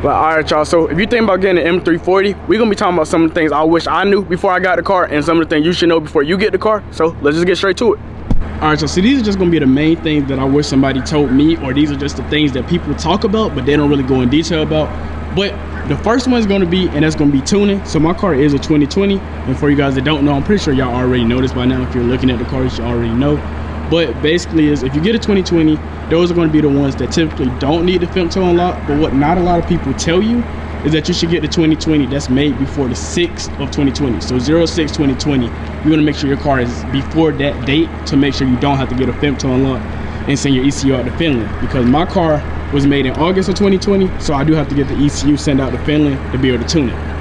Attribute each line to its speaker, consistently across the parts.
Speaker 1: But all right, y'all, so if you think about getting an M340, we're gonna be talking about some of the things I wish I knew before I got the car and some of the things you should know before you get the car. So let's just get straight to it. All right, so these are just gonna be the main things that I wish somebody told me, or these are just the things that people talk about but they don't really go in detail about. But the first one is gonna be, and that's gonna be tuning. So my car is a 2020, and for you guys that don't know, I'm pretty sure y'all already know this by now. If you're looking at the car, you should already know. But basically is, if you get a 2020, those are gonna be the ones that typically don't need the femto unlock. But what not a lot of people tell you is that you should get the 2020 that's made before the 6th of 2020. So 06-2020, you wanna make sure your car is before that date to make sure you don't have to get a femto unlock and send your ECU out to Finland. Because my car was made in August of 2020, so I do have to get the ECU sent out to Finland to be able to tune it.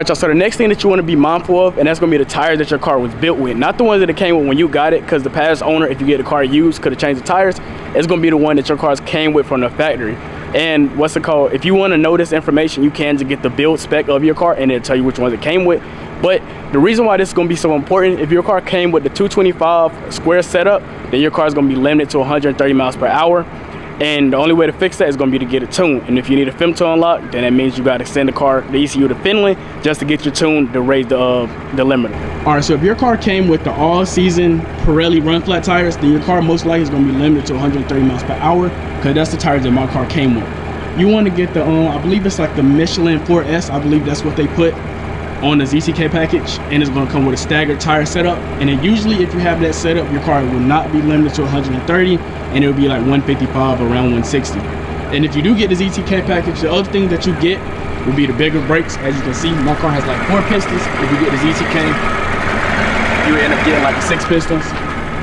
Speaker 1: So the next thing that you want to be mindful of, and that's going to be the tires that your car was built with. Not the ones that it came with when you got it, because the past owner, if you get the car used, could have changed the tires. It's going to be the one that your cars came with from the factory. And what's it called? If you want to know this information, you can just get the build spec of your car and it'll tell you which ones it came with. But the reason why this is going to be so important, if your car came with the 225 square setup, then your car is going to be limited to 130 miles per hour. And the only way to fix that is going to be to get a tune. And if you need a femto unlock, then that means you got to send the ECU to Finland just to get your tune to raise the limiter. All right, so if your car came with the all-season Pirelli run flat tires, then your car most likely is going to be limited to 130 miles per hour, because that's the tires that my car came with. You want to get the, I believe it's like the Michelin 4S, I believe that's what they put on the ZCK package, and it's going to come with a staggered tire setup. And then usually if you have that setup, your car will not be limited to 130, and it will be like 155 around 160. And if you do get the ZCK package, the other thing that you get will be the bigger brakes. As you can see, my car has like 4 pistons. If you get the ZCK, you end up getting like 6 pistons.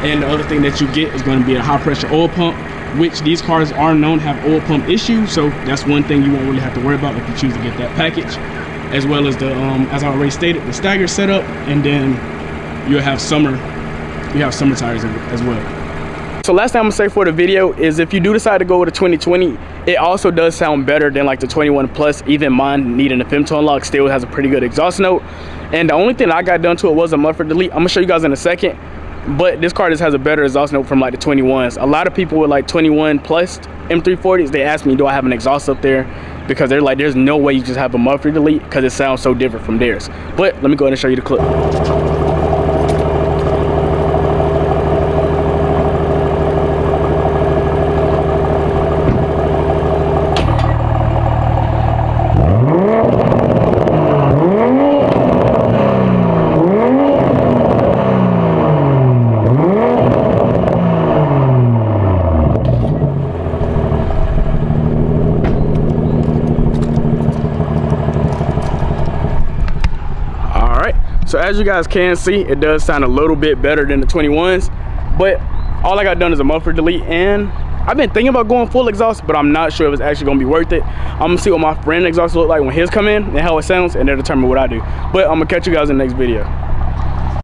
Speaker 1: And the other thing that you get is going to be a high pressure oil pump, which these cars are known to have oil pump issues, so that's one thing you won't really have to worry about if you choose to get that package. As well as the, as I already stated, the stagger setup, and then you have summer tires as well. So last thing I'm gonna say for the video is, if you do decide to go with a 2020, it also does sound better than like the 21 Plus. Even mine needing a femto unlock still has a pretty good exhaust note. And the only thing I got done to it was a muffler delete. I'm gonna show you guys in a second. But this car just has a better exhaust note from like the 21s. A lot of people with like 21 Plus M340s, they ask me, do I have an exhaust up there? Because they're like, there's no way you just have a muffler delete, because it sounds so different from theirs. But let me go ahead and show you the clip. So as you guys can see, it does sound a little bit better than the 21s, but all I got done is a muffler delete, and I've been thinking about going full exhaust, but I'm not sure if it's actually gonna be worth it. I'm gonna see what my friend exhaust look like when his come in and how it sounds, and they'll determine what I do. But I'm gonna catch you guys in the next video.